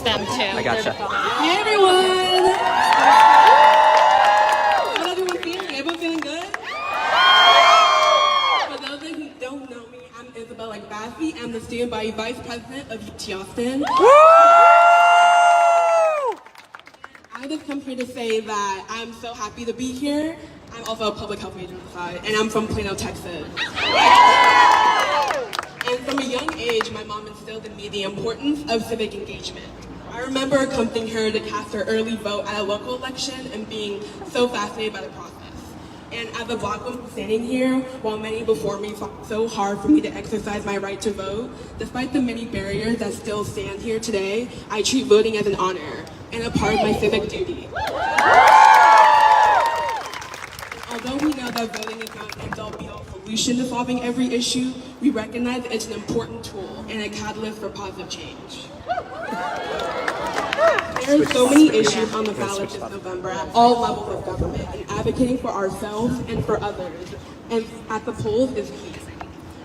them too. I gotcha. Hey everyone! How's everyone feeling? Everyone feeling good? For those of you who don't know me, I'm Isabella Basby. I'm the student body vice president of UT Austin. I just come here to say that I'm so happy to be here. I'm also a public health major on the side, and I'm from Plano, Texas. And from a young age, my mom instilled in me the importance of civic engagement. I remember accompanying her to cast her early vote at a local election and being so fascinated by the process. And as a Black woman standing here, while many before me fought so hard for me to exercise my right to vote, despite the many barriers that still stand here today, I treat voting as an honor and a part of my civic duty. Although we know that voting is not an end-all be-all solution to solving every issue, we recognize that it's an important tool and a catalyst for positive change. There are so many issues on the ballot this November at all levels of government, and advocating for ourselves and for others, and at the polls is key.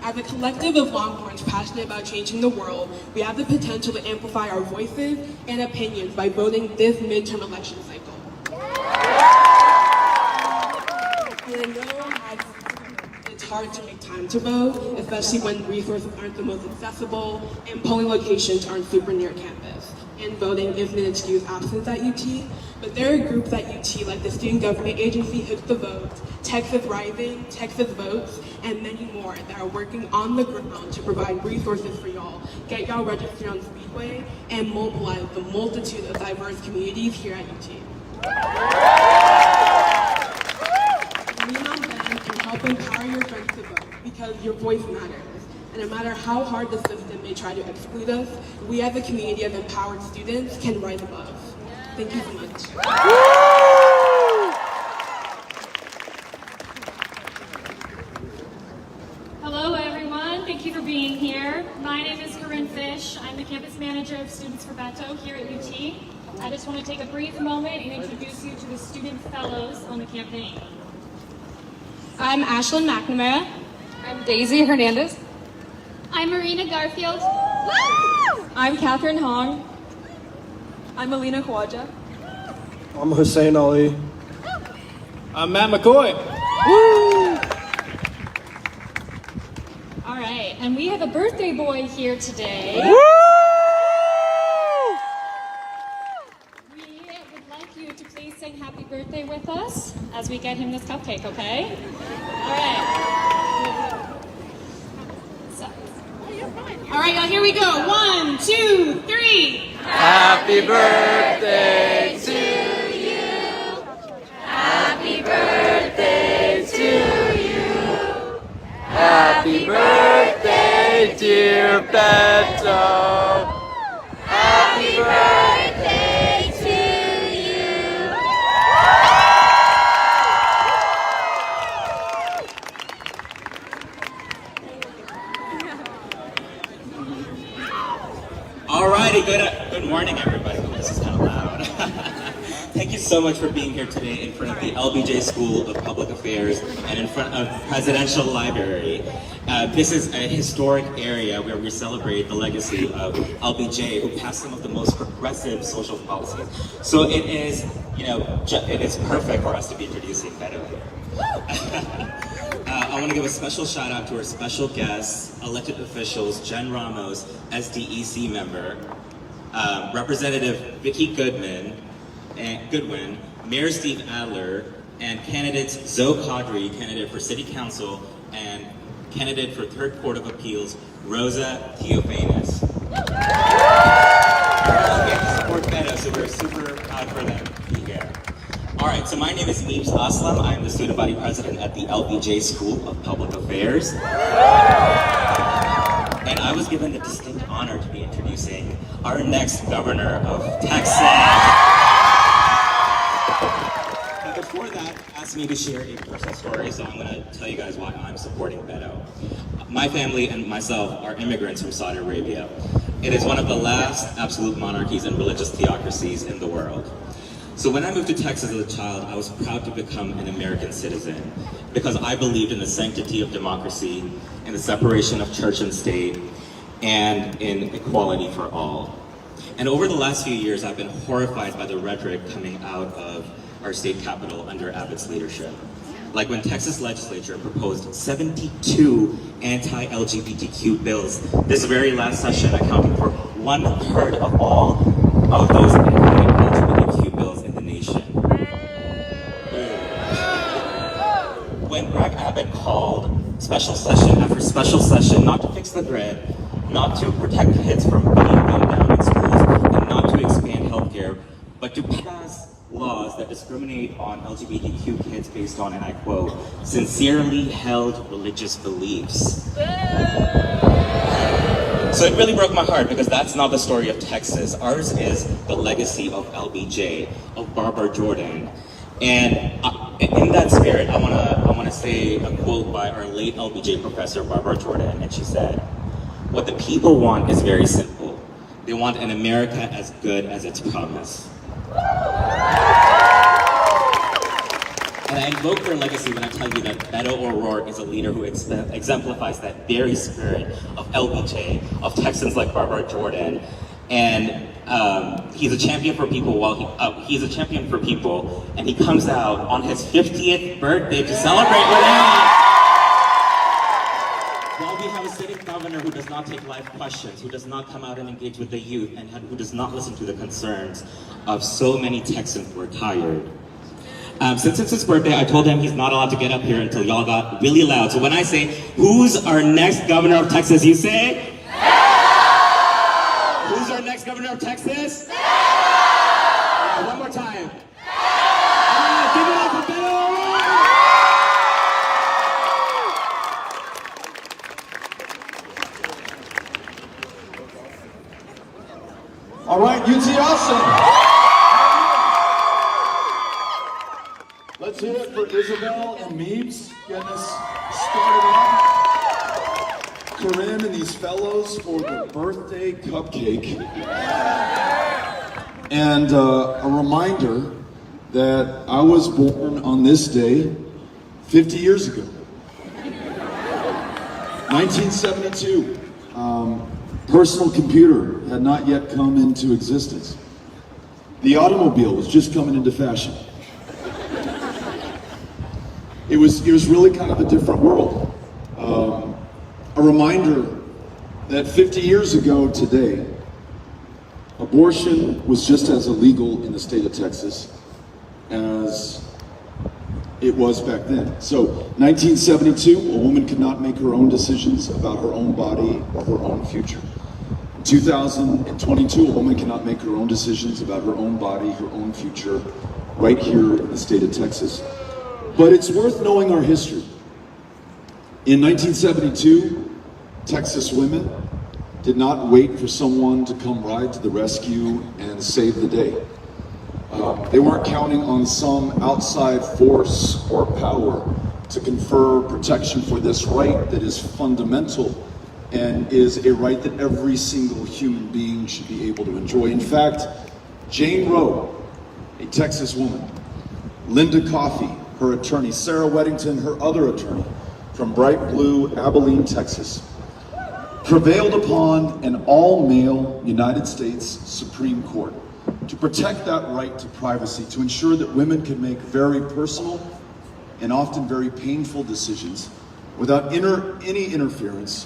As a collective of Longhorns passionate about changing the world, we have the potential to amplify our voices and opinions by voting this midterm election cycle. And I know it's hard to make time to vote, especially when resources aren't the most accessible and polling locations aren't super near campus. And voting isn't an excuse absence at UT, but there are groups at UT like the Student Government Agency, Hook the Vote, Texas Rising, Texas Votes, and many more that are working on the ground to provide resources for y'all, get y'all registered on Speedway, and mobilize the multitude of diverse communities here at UT. Lean on them and help empower your friends to vote, because your voice matters. And no matter how hard the system may try to exclude us, we as a community of empowered students can rise above. Thank you so much. Hello everyone, thank you for being here. My name is Corinne Fish. I'm the campus manager of Students for Beto here at UT. I just want to take a brief moment and introduce you to the student fellows on the campaign. I'm Ashlyn McNamara. I'm Daisy Hernandez. I'm Marina Garfield. I'm Catherine Hong. I'm Alina Khwaja. I'm Hussein Ali. I'm Matt McCoy. All right, and we have a birthday boy here today. We would like you to please sing happy birthday with us as we get him this cupcake, okay? All right. All right, y'all, here we go. 1, 2, 3. Happy birthday to you. Happy birthday to you. Happy birthday, dear Beto. Happy birthday to you. Alrighty, good morning, everybody. Oh, this is kind of loud. Thank you so much for being here today in front of the LBJ School of Public Affairs and in front of Presidential Library. This is a historic area where we celebrate the legacy of LBJ, who passed some of the most progressive social policies. So it is, it is perfect for us to be introducing Beto here. I want to give a special shout out to our special guests, elected officials, Jen Ramos, SDEC member, Representative Vicki Goodwin, Mayor Steve Adler, and candidates Zoe Caudry, candidate for City Council, and candidate for Third Court of Appeals, Rosa Theophanes. Support Beto, so we're super proud for them to be here. All right, so my name is Neebs Aslam. I'm the student body president at the LBJ School of Public Affairs. And I was given the distinct honor to be introducing our next governor of Texas. But before that, asked me to share a personal story, so I'm gonna tell you guys why I'm supporting Beto. My family and myself are immigrants from Saudi Arabia. It is one of the last absolute monarchies and religious theocracies in the world. So when I moved to Texas as a child, I was proud to become an American citizen because I believed in the sanctity of democracy, in the separation of church and state, and in equality for all. And over the last few years, I've been horrified by the rhetoric coming out of our state capitol under Abbott's leadership. Like when Texas legislature proposed 72 anti-LGBTQ bills this very last session, accounting for 1/3 of all of those anti-LGBTQ bills in the nation. When Greg Abbott called special session after special session not to fix the grid, not to protect kids from being gunned down in schools, and not to expand healthcare, but to pass laws that discriminate on LGBTQ kids based on, and I quote, sincerely held religious beliefs. So it really broke my heart because that's not the story of Texas. Ours is the legacy of LBJ, of Barbara Jordan. And in that spirit, I wanna say a quote by our late LBJ professor, Barbara Jordan, and she said, "What the people want is very simple. They want an America as good as its promise." And I invoke her legacy when I tell you that Beto O'Rourke is a leader who exemplifies that very spirit of LBJ, of Texans like Barbara Jordan. And he's a champion for people and he comes out on his 50th birthday to celebrate with him. While we have a sitting governor who does not take life questions, who does not come out and engage with the youth, and who does not listen to the concerns of so many Texans who are tired. Since it's his birthday, I told him he's not allowed to get up here until y'all got really loud. So when I say, who's our next governor of Texas, you say? Who's our next governor of Texas? One more time. Give it up for Beto O'Rourke! All right, UT Austin. Let's hear it for Isabel and Meebs getting us started off. Corinne and these fellows for the birthday cupcake. And a reminder that I was born on this day 50 years ago. 1972. Personal computer had not yet come into existence. The automobile was just coming into fashion. It was really kind of a different world. A reminder that 50 years ago today, abortion was just as illegal in the state of Texas as it was back then. So, 1972, a woman could not make her own decisions about her own body or her own future. 2022, a woman cannot make her own decisions about her own body, her own future, right here in the state of Texas. But it's worth knowing our history. In 1972, Texas women did not wait for someone to come ride to the rescue and save the day. They weren't counting on some outside force or power to confer protection for this right that is fundamental and is a right that every single human being should be able to enjoy. In fact, Jane Roe, a Texas woman, Linda Coffey, her attorney, Sarah Weddington, her other attorney, from bright blue Abilene, Texas, prevailed upon an all-male United States Supreme Court to protect that right to privacy, to ensure that women could make very personal and often very painful decisions without any interference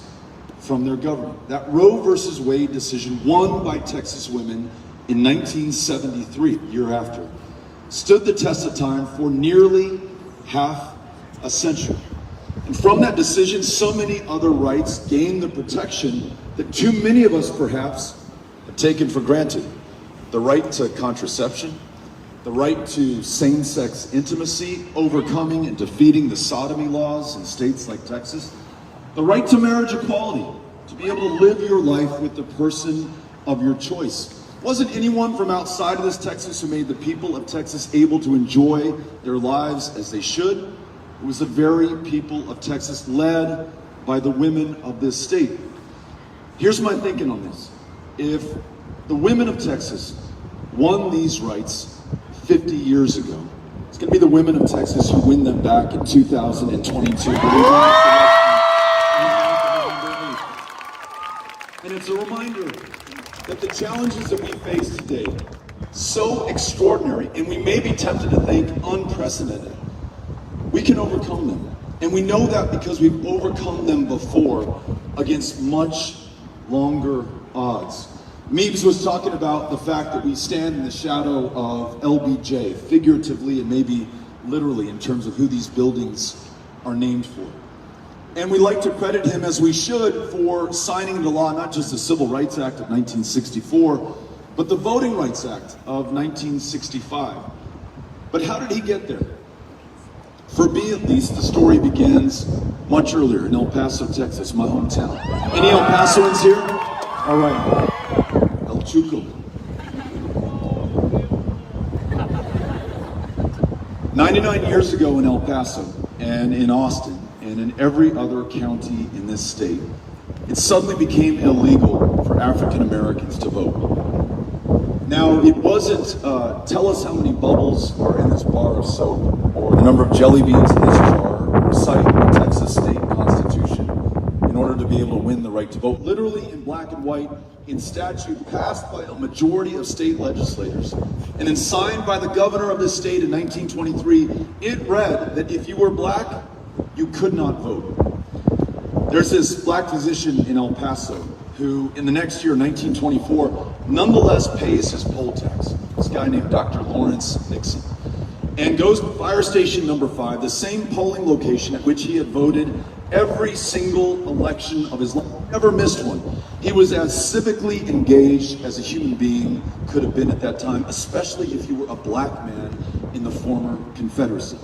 from their government. That Roe versus Wade decision, won by Texas women in 1973, year after, stood the test of time for nearly half a century. And from that decision, so many other rights gained the protection that too many of us perhaps have taken for granted. The right to contraception, the right to same-sex intimacy, overcoming and defeating the sodomy laws in states like Texas, the right to marriage equality, to be able to live your life with the person of your choice. It wasn't anyone from outside of this Texas who made the people of Texas able to enjoy their lives as they should. It was the very people of Texas, led by the women of this state. Here's my thinking on this. If the women of Texas won these rights 50 years ago, it's going to be the women of Texas who win them back in 2022. And it's a reminder that the challenges that we face today, so extraordinary, and we may be tempted to think unprecedented, we can overcome them. And we know that because we've overcome them before against much longer odds. Meebs was talking about the fact that we stand in the shadow of LBJ, figuratively and maybe literally in terms of who these buildings are named for. And we like to credit him, as we should, for signing into law not just the Civil Rights Act of 1964, but the Voting Rights Act of 1965. But how did he get there? For me, at least, the story begins much earlier in El Paso, Texas, my hometown. Any El Pasoans here? All right. El Chuco. 99 years ago in El Paso and in Austin and in every other county in this state, it suddenly became illegal for African Americans to vote. Now, it wasn't tell us how many bubbles are in this bar of soap or the number of jelly beans in this jar or cite the Texas state constitution in order to be able to win the right to vote. Literally in black and white, in statute passed by a majority of state legislators and then signed by the governor of the state in 1923, it read that if you were black, you could not vote. There's this black physician in El Paso who, in the next year, 1924, nonetheless pays his poll tax. This guy named Dr. Lawrence Nixon. And goes to fire station number 5, the same polling location at which he had voted every single election of his life. Never missed one. He was as civically engaged as a human being could have been at that time, especially if you were a black man in the former Confederacy.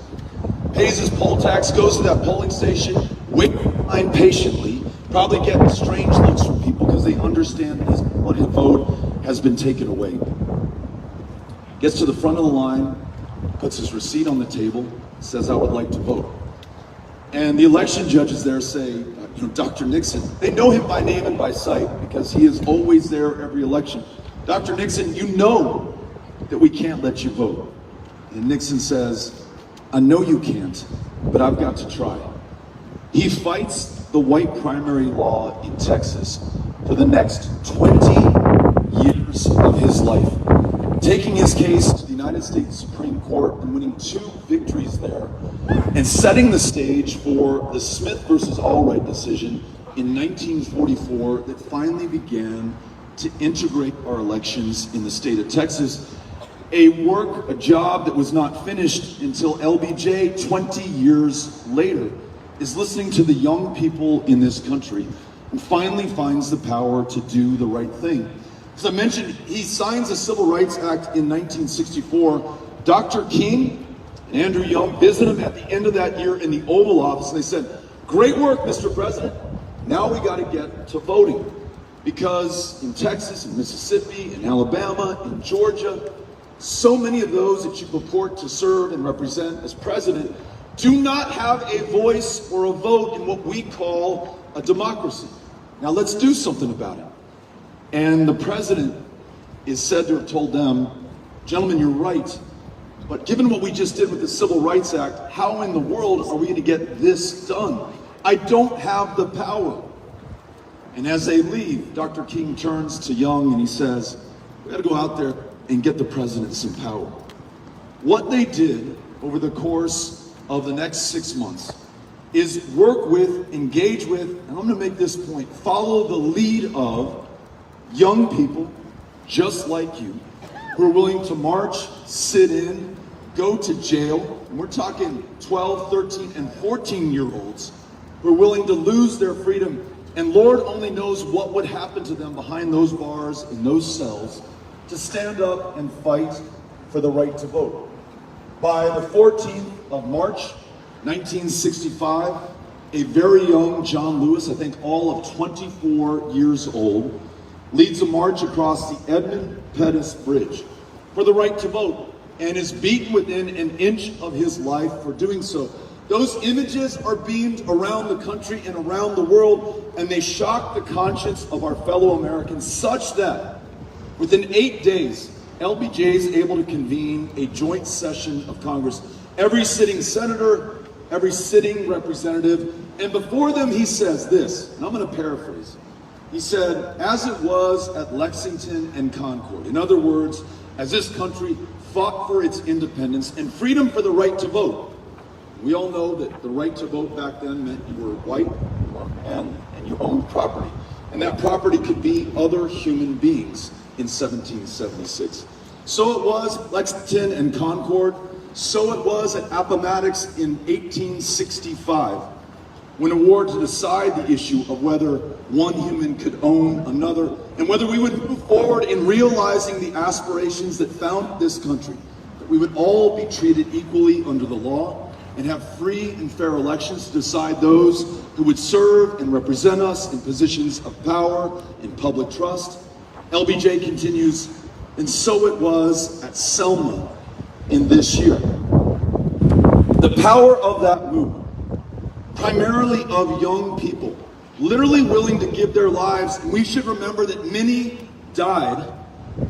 Pays his poll tax, goes to that polling station, waits in line patiently, probably getting strange looks from people because they understand that his vote has been taken away. Gets to the front of the line, puts his receipt on the table, says, "I would like to vote." And the election judges there say, Dr. Nixon, they know him by name and by sight because he is always there every election. "Dr. Nixon, you know that we can't let you vote." And Nixon says, "I know you can't, but I've got to try." He fights the white primary law in Texas for the next 20 years of his life, taking his case to the United States Supreme Court and winning 2 victories there, and setting the stage for the Smith versus Allwright decision in 1944 that finally began to integrate our elections in the state of Texas. A job that was not finished until LBJ 20 years later is listening to the young people in this country and finally finds the power to do the right thing. As I mentioned, he signs the Civil Rights Act in 1964. Dr. King and Andrew Young visit him at the end of that year in the Oval Office, and they said, "Great work, Mr. President. Now we got to get to voting." Because in Texas, in Mississippi, in Alabama, in Georgia, so many of those that you purport to serve and represent as president do not have a voice or a vote in what we call a democracy. Now let's do something about it. And the president is said to have told them, "Gentlemen, you're right, but given what we just did with the Civil Rights Act, how in the world are we going to get this done? I don't have the power." And as they leave, Dr. King turns to Young and he says, "We got to go out there and get the president some power." What they did over the course of the next 6 months is work with, engage with, and I'm going to make this point, follow the lead of young people just like you who are willing to march, sit in, go to jail, and we're talking 12, 13, and 14-year-olds who are willing to lose their freedom, and Lord only knows what would happen to them behind those bars in those cells, to stand up and fight for the right to vote. By the 14th of March, 1965, a very young John Lewis, I think all of 24 years old, leads a march across the Edmund Pettus Bridge for the right to vote and is beaten within an inch of his life for doing so. Those images are beamed around the country and around the world, and they shock the conscience of our fellow Americans such that within 8 days, LBJ is able to convene a joint session of Congress. Every sitting senator, every sitting representative, and before them he says this, and I'm going to paraphrase. He said, as it was at Lexington and Concord. In other words, as this country fought for its independence and freedom for the right to vote. We all know that the right to vote back then meant you were white and you owned property. And that property could be other human beings in 1776. So it was Lexington and Concord. So it was at Appomattox in 1865, when a war to decide the issue of whether one human could own another, and whether we would move forward in realizing the aspirations that found this country, that we would all be treated equally under the law, and have free and fair elections to decide those who would serve and represent us in positions of power and public trust. LBJ continues, and so it was at Selma in this year. The power of that movement, primarily of young people, literally willing to give their lives, and we should remember that many died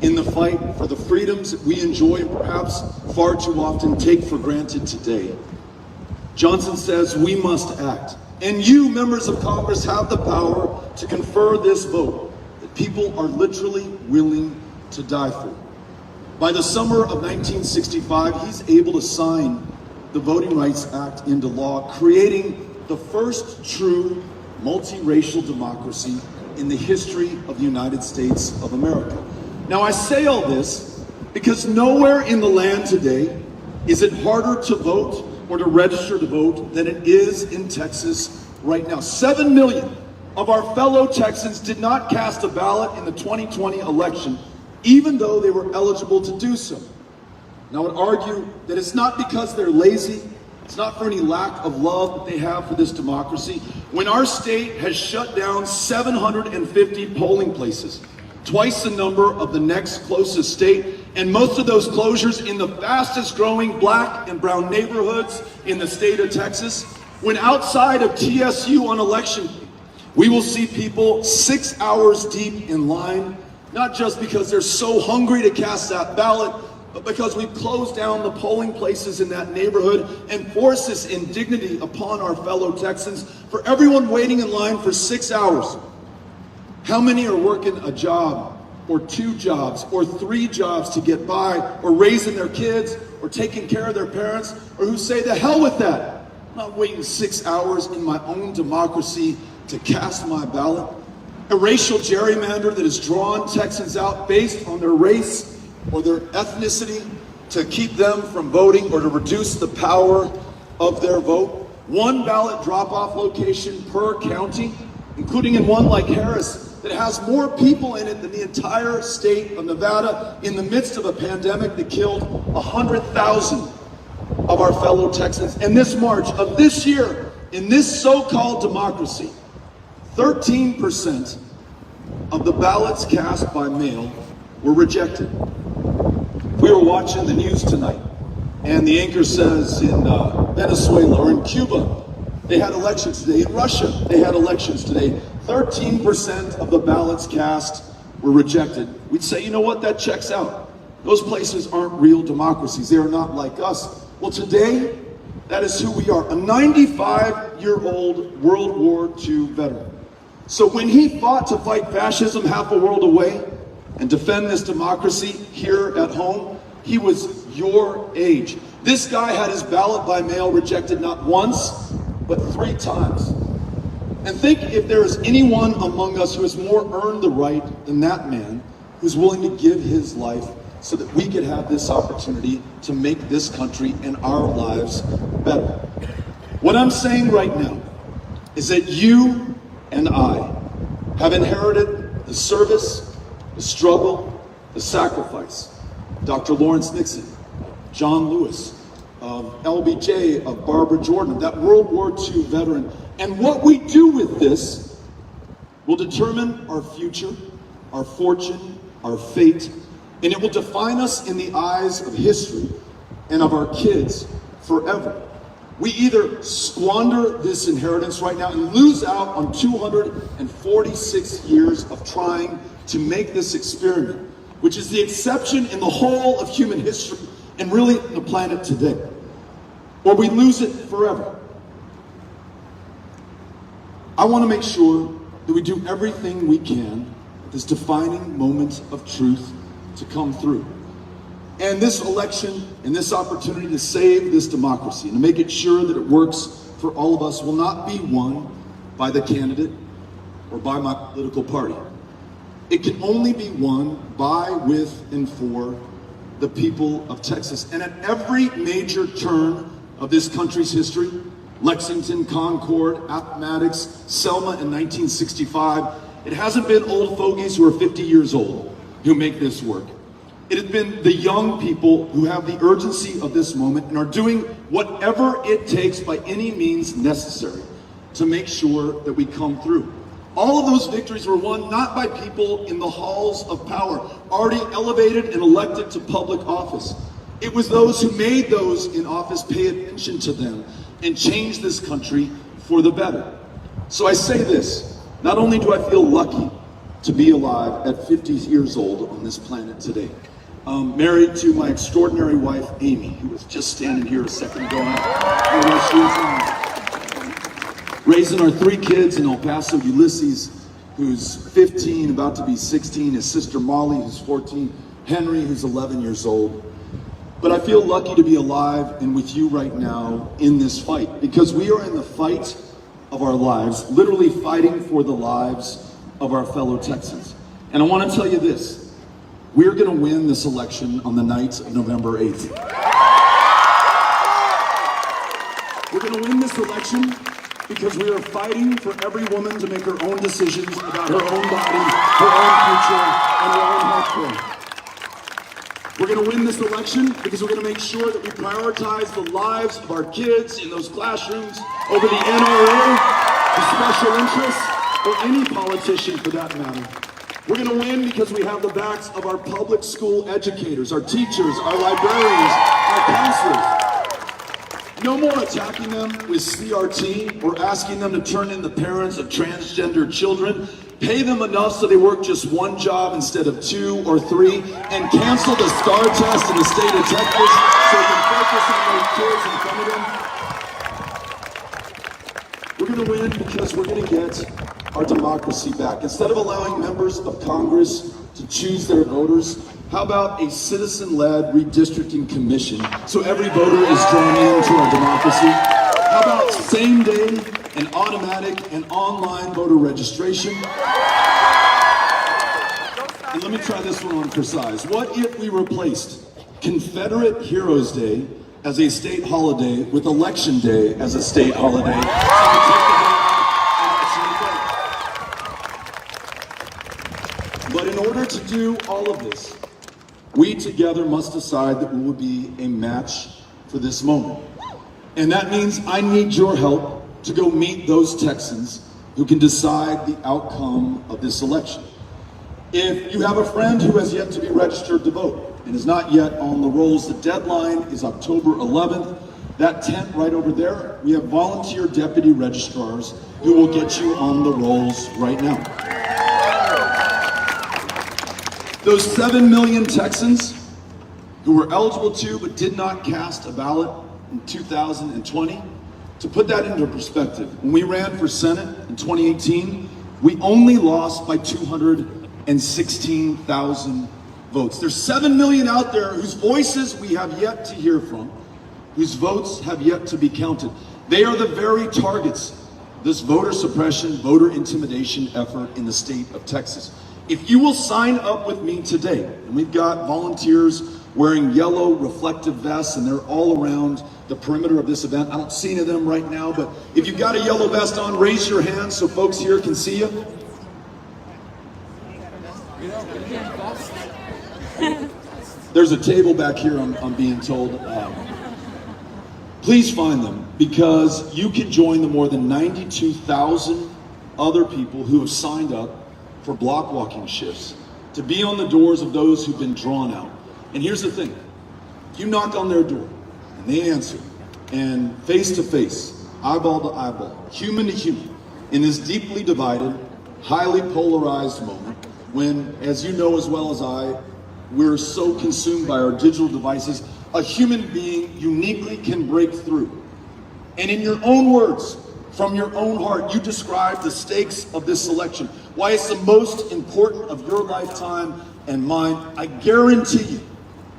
in the fight for the freedoms that we enjoy and perhaps far too often take for granted today. Johnson says we must act. And you, members of Congress, have the power to confer this vote that people are literally willing to die for. By the summer of 1965, he's able to sign the Voting Rights Act into law, creating the first true multiracial democracy in the history of the United States of America. Now, I say all this because nowhere in the land today is it harder to vote or to register to vote than it is in Texas right now. 7 million of our fellow Texans did not cast a ballot in the 2020 election, even though they were eligible to do so. Now, I would argue that it's not because they're lazy, it's not for any lack of love that they have for this democracy. When our state has shut down 750 polling places, twice the number of the next closest state, and most of those closures in the fastest growing black and brown neighborhoods in the state of Texas, when outside of TSU on election day, we will see people 6 hours deep in line, not just because they're so hungry to cast that ballot, but because we've closed down the polling places in that neighborhood and forced this indignity upon our fellow Texans for everyone waiting in line for 6 hours. How many are working a job or 2 jobs or 3 jobs to get by, or raising their kids or taking care of their parents, or who say, the hell with that, I'm not waiting 6 hours in my own democracy to cast my ballot? A racial gerrymander that has drawn Texans out based on their race or their ethnicity to keep them from voting or to reduce the power of their vote. 1 ballot drop-off location per county, including in one like Harris, that has more people in it than the entire state of Nevada in the midst of a pandemic that killed 100,000 of our fellow Texans. And this March of this year, in this so-called democracy, 13% of the ballots cast by mail were rejected. We were watching the news tonight, and the anchor says in Venezuela or in Cuba, they had elections today. In Russia, they had elections today. 13% of the ballots cast were rejected. We'd say, you know what, that checks out. Those places aren't real democracies. They are not like us. Well, today, that is who we are. A 95-year-old World War II veteran. So when he fought to fight fascism half a world away and defend this democracy here at home, he was your age. This guy had his ballot by mail rejected not once, but 3 times. And think if there is anyone among us who has more earned the right than that man, who's willing to give his life so that we could have this opportunity to make this country and our lives better. What I'm saying right now is that you and I have inherited the service, the struggle, the sacrifice. Dr. Lawrence Nixon, John Lewis, of LBJ, of Barbara Jordan, that World War II veteran. And what we do with this will determine our future, our fortune, our fate, and it will define us in the eyes of history and of our kids forever. We either squander this inheritance right now and lose out on 246 years of trying to make this experiment, which is the exception in the whole of human history and really the planet today, or we lose it forever. I want to make sure that we do everything we can at this defining moment of truth to come through. And this election and this opportunity to save this democracy and to make it sure that it works for all of us will not be won by the candidate or by my political party. It can only be won by, with, and for the people of Texas. And at every major turn of this country's history, Lexington, Concord, Appomattox, Selma in 1965, it hasn't been old fogies who are 50 years old who make this work. It has been the young people who have the urgency of this moment and are doing whatever it takes by any means necessary to make sure that we come through. All of those victories were won not by people in the halls of power, already elevated and elected to public office. It was those who made those in office pay attention to them and change this country for the better. So I say this, not only do I feel lucky to be alive at 50 years old on this planet today, married to my extraordinary wife, Amy, who was just standing here a second ago. Raising our 3 kids in El Paso, Ulysses, who's 15, about to be 16, his sister Molly, who's 14, Henry, who's 11 years old. But I feel lucky to be alive and with you right now in this fight, because we are in the fight of our lives, literally fighting for the lives of our fellow Texans. And I want to tell you this, we're going to win this election on the night of November 8th. We're going to win this election because we are fighting for every woman to make her own decisions about her own body, her own future, and her own health care. We're going to win this election because we're going to make sure that we prioritize the lives of our kids in those classrooms over the NRA, the special interests, or any politician for that matter. We're going to win because we have the backs of our public school educators, our teachers, our librarians, our counselors. No more attacking them with CRT or asking them to turn in the parents of transgender children. Pay them enough so they work just one job instead of 2 or 3, and cancel the STAR test in the state of Texas so they can focus on those kids in front of them. We're going to win because we're going to get our democracy back. Instead of allowing members of Congress to choose their voters, how about a citizen-led redistricting commission so every voter is drawn into our democracy? How about same-day and automatic and online voter registration? And let me try this one on for size. What if we replaced Confederate Heroes Day as a state holiday with Election Day as a state holiday? But in order to do all of this, we together must decide that we will be a match for this moment. And that means I need your help to go meet those Texans who can decide the outcome of this election. If you have a friend who has yet to be registered to vote and is not yet on the rolls, the deadline is October 11th. That tent right over there, we have volunteer deputy registrars who will get you on the rolls right now. Those 7 million Texans who were eligible to but did not cast a ballot in 2020, to put that into perspective, when we ran for Senate in 2018, we only lost by 216,000 votes. There's 7 million out there whose voices we have yet to hear from, whose votes have yet to be counted. They are the very targets of this voter suppression, voter intimidation effort in the state of Texas. If you will sign up with me today, and we've got volunteers wearing yellow reflective vests, and they're all around the perimeter of this event. I don't see any of them right now, but if you've got a yellow vest on, raise your hand so folks here can see you. There's a table back here, I'm being told. Please find them, because you can join the more than 92,000 other people who have signed up for block walking shifts to be on the doors of those who've been drawn out. And here's the thing, you knock on their door and they answer, and face to face, eyeball to eyeball, human to human, in this deeply divided, highly polarized moment when, as you know as well as I, we're so consumed by our digital devices, a human being uniquely can break through. And in your own words, From your own heart, you describe the stakes of this election, why it's the most important of your lifetime and mine. I guarantee you,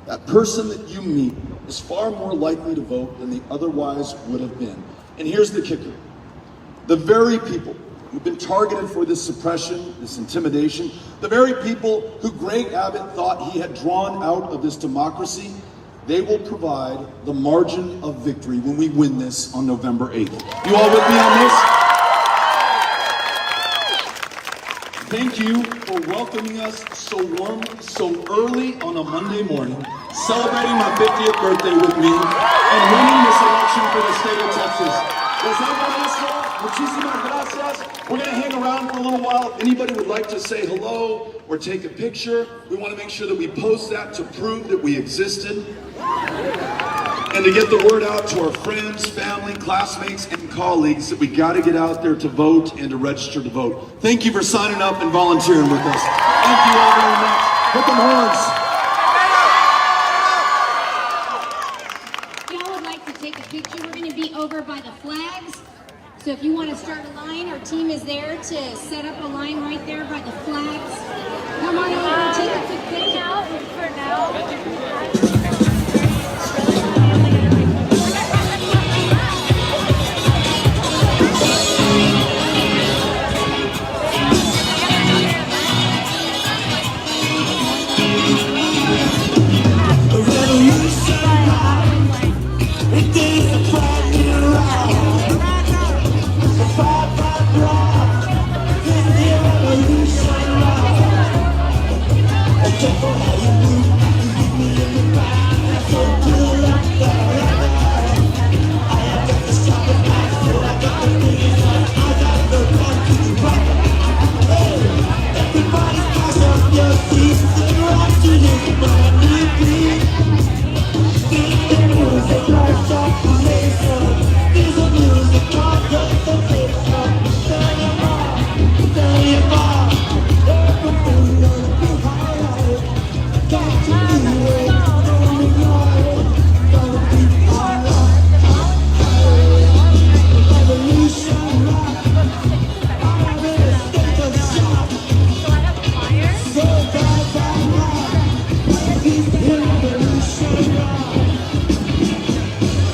that person that you meet is far more likely to vote than they otherwise would have been. And here's the kicker. The very people who've been targeted for this suppression, this intimidation, the very people who Greg Abbott thought he had drawn out of this democracy, they will provide the margin of victory when we win this on November 8th. You all with me on this? Thank you for welcoming us so warm, so early on a Monday morning, celebrating my 50th birthday with me, and winning this election for the state of Texas. Les amo mucho. Muchísimas gracias. We're going to hang around for a little while. If anybody would like to say hello or take a picture, we want to make sure that we post that to prove that we existed. And to get the word out to our friends, family, classmates, and colleagues that we got to get out there to vote and to register to vote. Thank you for signing up and volunteering with us. Thank you all very much. Put them horns. If y'all would like to take a picture, we're going to be over by the flags. So if you want to start a line, our team is there to set up a line right there by the flags. Come on over and take a quick picture. For now.